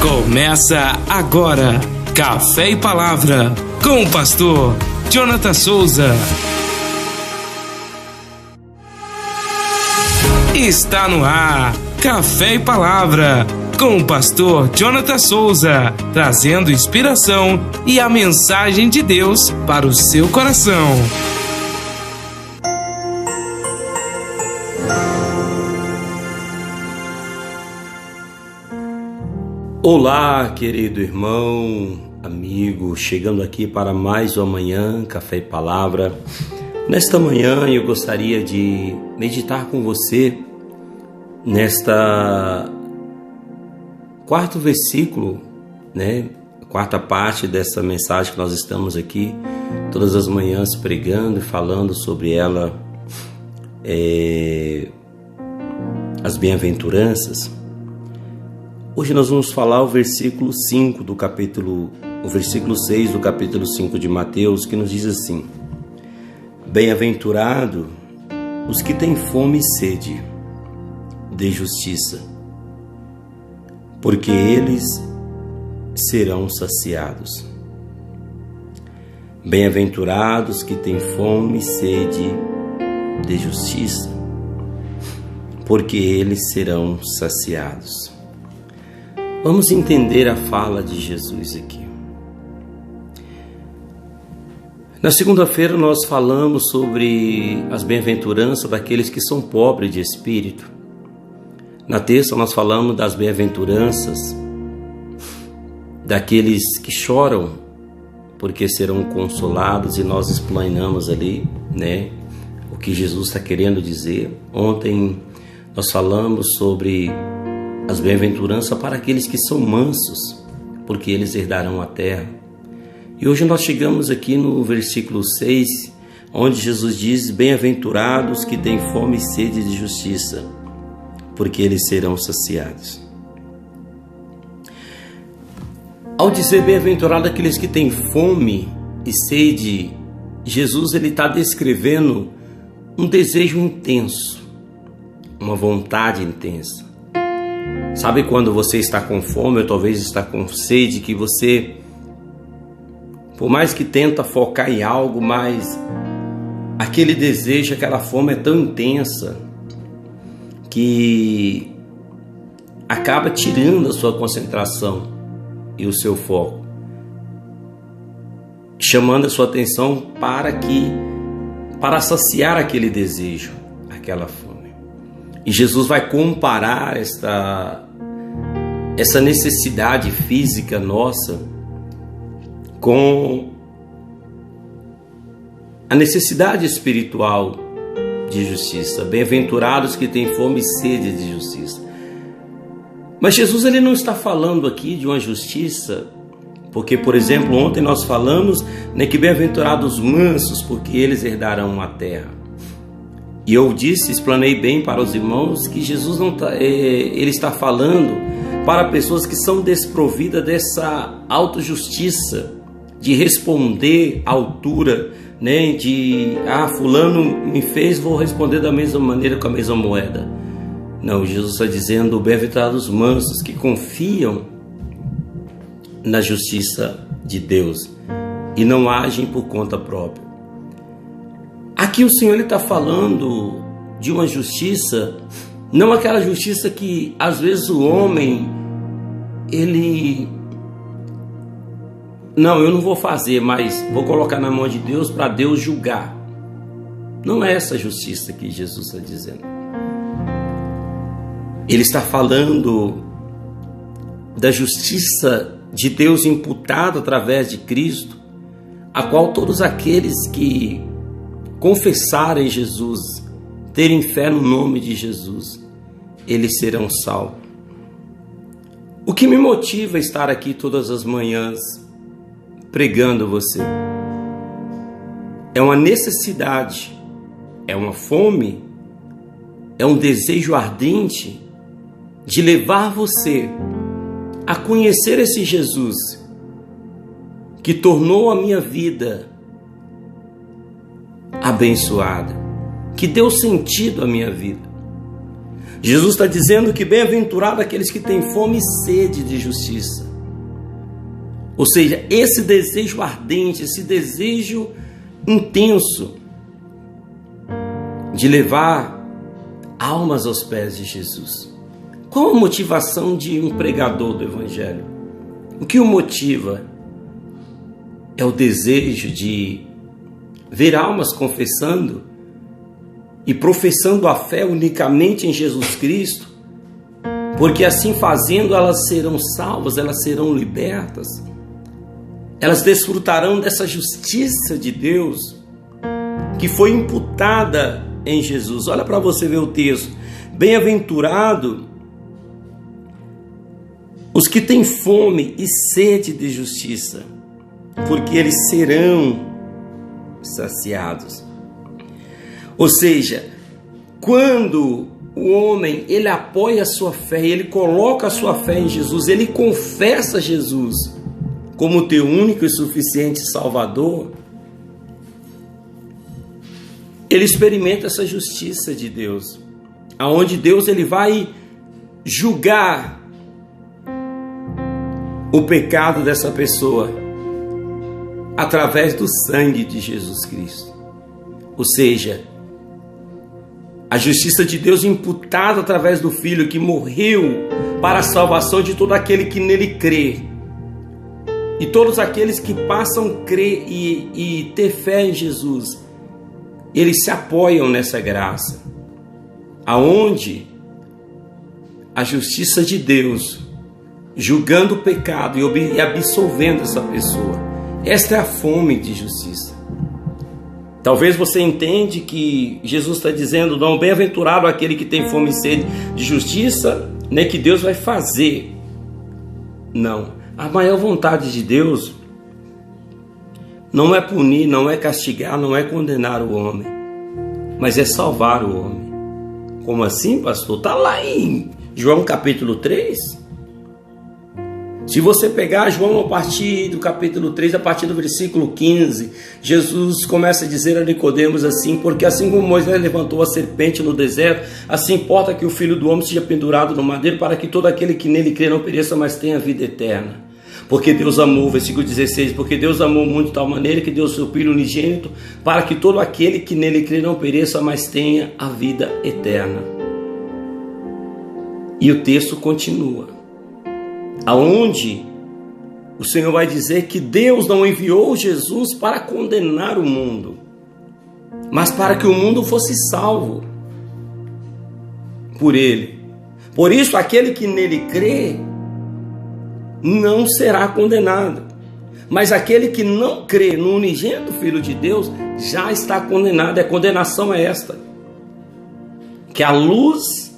Começa agora, Café e Palavra, com o pastor Jonathan Souza. Está no ar, Café e Palavra, com o pastor Jonathan Souza, trazendo inspiração e a mensagem de Deus para o seu coração. Olá, querido irmão, amigo, chegando aqui para mais uma manhã, Café e Palavra. Nesta manhã eu gostaria de meditar com você nesta quarto versículo, a quarta parte dessa mensagem que nós estamos aqui todas as manhãs pregando e falando sobre ela, as bem-aventuranças. Hoje nós vamos falar o versículo 6 do capítulo 5 de Mateus, que nos diz assim: Bem-aventurado os que têm fome e sede de justiça, porque eles serão saciados. Bem-aventurados que têm fome e sede de justiça, porque eles serão saciados. Vamos entender a fala de Jesus aqui. Na segunda-feira nós falamos sobre as bem-aventuranças daqueles que são pobres de espírito. Na terça nós falamos das bem-aventuranças daqueles que choram, porque serão consolados, e nós explanamos ali, o que Jesus está querendo dizer. Ontem nós falamos sobre as bem-aventuranças para aqueles que são mansos, porque eles herdarão a terra. E hoje nós chegamos aqui no versículo 6, onde Jesus diz: Bem-aventurados que têm fome e sede de justiça, porque eles serão saciados. Ao dizer bem-aventurado aqueles que têm fome e sede, Jesus está descrevendo um desejo intenso, uma vontade intensa. Sabe quando você está com fome ou talvez está com sede, que você, por mais que tenta focar em algo, mas aquele desejo, aquela fome é tão intensa que acaba tirando a sua concentração e o seu foco, chamando a sua atenção para saciar aquele desejo, aquela fome. E Jesus vai comparar essa necessidade física nossa com a necessidade espiritual de justiça. Bem-aventurados que têm fome e sede de justiça. Mas Jesus ele não está falando aqui de uma justiça, porque, por exemplo, ontem nós falamos que bem-aventurados os mansos, porque eles herdarão a terra. E eu explanei bem para os irmãos que Jesus ele está falando para pessoas que são desprovidas dessa autojustiça, de responder à altura, de fulano me fez, vou responder da mesma maneira, com a mesma moeda. Não, Jesus está dizendo: bem-aventurados os mansos que confiam na justiça de Deus e não agem por conta própria. Aqui o Senhor está falando de uma justiça, não aquela justiça que às vezes o homem, eu não vou fazer, mas vou colocar na mão de Deus para Deus julgar. Não é essa justiça que Jesus está dizendo. Ele está falando da justiça de Deus imputada através de Cristo, a qual todos aqueles que confessarem Jesus, terem fé no nome de Jesus, eles serão salvos. O que me motiva a estar aqui todas as manhãs pregando você é uma necessidade, é uma fome, é um desejo ardente de levar você a conhecer esse Jesus que tornou a minha vida abençoada, que deu sentido à minha vida. Jesus está dizendo que bem-aventurado aqueles que têm fome e sede de justiça. Ou seja, esse desejo ardente, esse desejo intenso de levar almas aos pés de Jesus. Qual a motivação de um pregador do Evangelho? O que o motiva? É o desejo de ver almas confessando e professando a fé unicamente em Jesus Cristo, porque assim fazendo elas serão salvas, elas serão libertas, elas desfrutarão dessa justiça de Deus que foi imputada em Jesus. Olha para você ver o texto. Bem-aventurado os que têm fome e sede de justiça, porque eles serão saciados. Ou seja, quando o homem ele apoia a sua fé, ele coloca a sua fé em Jesus, ele confessa Jesus como teu único e suficiente Salvador, ele experimenta essa justiça de Deus, aonde Deus ele vai julgar o pecado dessa pessoa através do sangue de Jesus Cristo. Ou seja, a justiça de Deus imputada através do Filho que morreu para a salvação de todo aquele que nele crê. E todos aqueles que passam a crer e ter fé em Jesus, eles se apoiam nessa graça, aonde a justiça de Deus, julgando o pecado e absolvendo essa pessoa. Esta é a fome de justiça. Talvez você entende que Jesus está dizendo, não, bem-aventurado aquele que tem fome e sede de justiça, né, que Deus vai fazer. Não, a maior vontade de Deus não é punir, não é castigar, não é condenar o homem, mas é salvar o homem. Como assim, pastor? Está lá em João capítulo 3. Se você pegar João a partir do capítulo 3, a partir do versículo 15, Jesus começa a dizer a Nicodemos assim, porque assim como Moisés levantou a serpente no deserto, assim importa que o Filho do Homem seja pendurado no madeiro, para que todo aquele que nele crê não pereça, mas tenha vida eterna. Porque Deus amou, versículo 16, porque Deus amou muito de tal maneira que deu o seu Filho unigênito, para que todo aquele que nele crê não pereça, mas tenha a vida eterna. E o texto continua, aonde o Senhor vai dizer que Deus não enviou Jesus para condenar o mundo, mas para que o mundo fosse salvo por ele. Por isso, aquele que nele crê não será condenado, mas aquele que não crê no unigênito Filho de Deus já está condenado. A condenação é esta, que a luz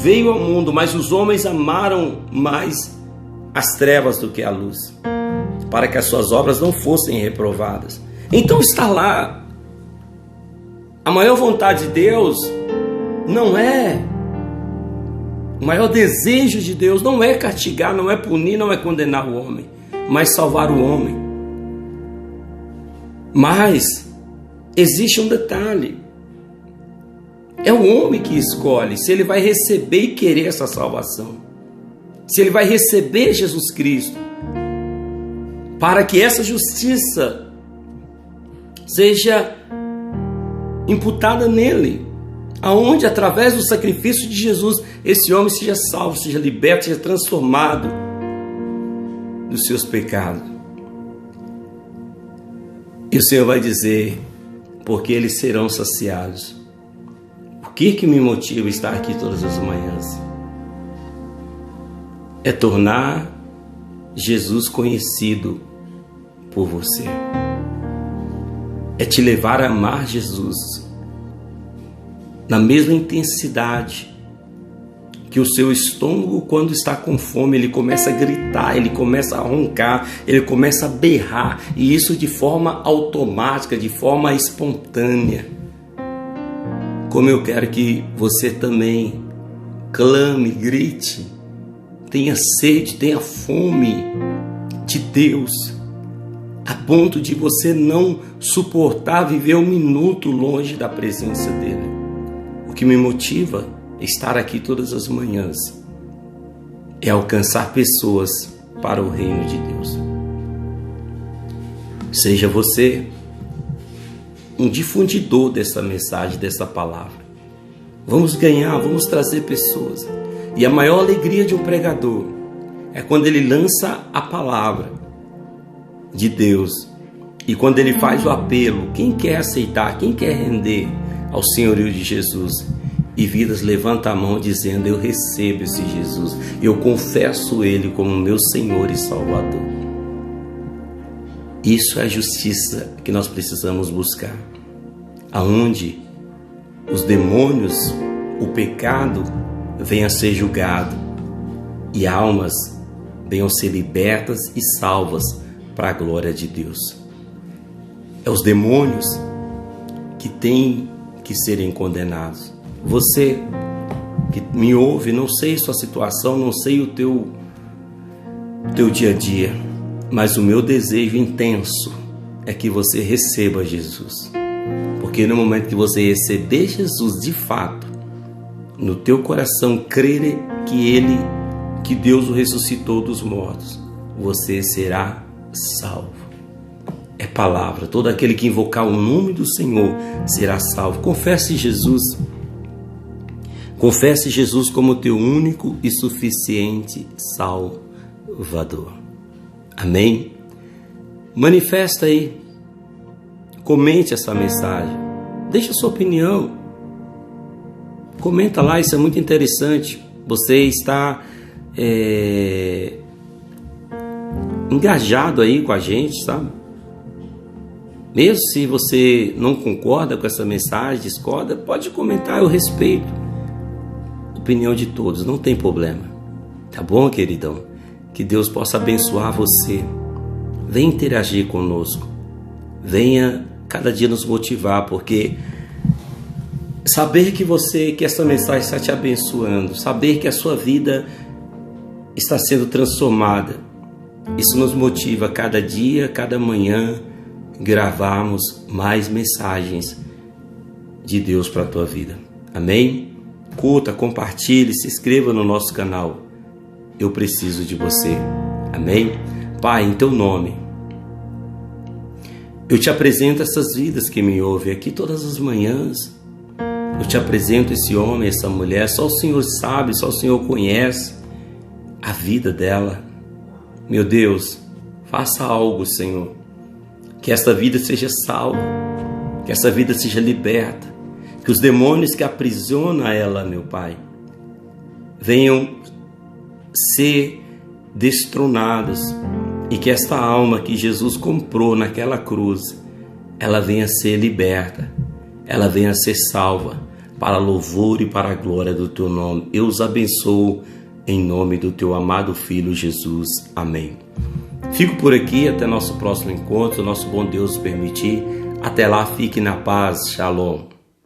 veio ao mundo, mas os homens amaram mais as trevas do que a luz, para que as suas obras não fossem reprovadas. Então está lá. A maior vontade de Deus não é, o maior desejo de Deus não é castigar, não é punir, não é condenar o homem, mas salvar o homem. Mas existe um detalhe. É o homem que escolhe se ele vai receber e querer essa salvação, se ele vai receber Jesus Cristo, para que essa justiça seja imputada nele, aonde através do sacrifício de Jesus esse homem seja salvo, seja liberto, seja transformado dos seus pecados. E o Senhor vai dizer, porque eles serão saciados. O que me motiva a estar aqui todas as manhãs? É tornar Jesus conhecido por você. É te levar a amar Jesus na mesma intensidade que o seu estômago, quando está com fome, ele começa a gritar, ele começa a roncar, ele começa a berrar, e isso de forma automática, de forma espontânea. Como eu quero que você também clame, grite, tenha sede, tenha fome de Deus, a ponto de você não suportar viver um minuto longe da presença dele. O que me motiva estar aqui todas as manhãs é alcançar pessoas para o reino de Deus. Seja você um difundidor dessa mensagem, dessa palavra. Vamos ganhar, vamos trazer pessoas. E a maior alegria de um pregador é quando ele lança a palavra de Deus e quando ele faz o apelo. Quem quer aceitar, quem quer render ao senhorio de Jesus? E vidas levanta a mão dizendo: eu recebo esse Jesus, eu confesso Ele como meu Senhor e Salvador. Isso é a justiça que nós precisamos buscar, aonde os demônios, o pecado venha a ser julgado e almas venham a ser libertas e salvas para a glória de Deus. É os demônios que têm que serem condenados. Você que me ouve, não sei sua situação, não sei o teu dia a dia, mas o meu desejo intenso é que você receba Jesus. Porque no momento que você receber Jesus de fato, no teu coração crer que Deus o ressuscitou dos mortos, você será salvo. É palavra. Todo aquele que invocar o nome do Senhor será salvo. Confesse Jesus. Confesse Jesus como teu único e suficiente Salvador. Amém? Manifesta aí. Comente essa mensagem. Deixa a sua opinião. Comenta lá, isso é muito interessante. Você está engajado aí com a gente, sabe? Mesmo se você não concorda com essa mensagem, discorda, pode comentar, eu respeito a opinião de todos, não tem problema. Tá bom, queridão? Que Deus possa abençoar você. Venha interagir conosco. Venha cada dia nos motivar, porque saber que essa mensagem está te abençoando, saber que a sua vida está sendo transformada, isso nos motiva cada dia, cada manhã, gravarmos mais mensagens de Deus para a tua vida. Amém? Curta, compartilhe, se inscreva no nosso canal. Eu preciso de você. Amém? Pai, em teu nome, eu te apresento essas vidas que me ouvem aqui todas as manhãs. Eu te apresento esse homem, essa mulher. Só o Senhor sabe, só o Senhor conhece a vida dela. Meu Deus, faça algo, Senhor. Que essa vida seja salva, que essa vida seja liberta, que os demônios que aprisionam ela, meu Pai, venham ser destronados e que esta alma que Jesus comprou naquela cruz, ela venha ser liberta, ela venha ser salva para louvor e para a glória do Teu nome. Eu os abençoo em nome do Teu amado Filho Jesus. Amém. Fico por aqui, até nosso próximo encontro, nosso bom Deus permitir. Até lá, fique na paz. Shalom.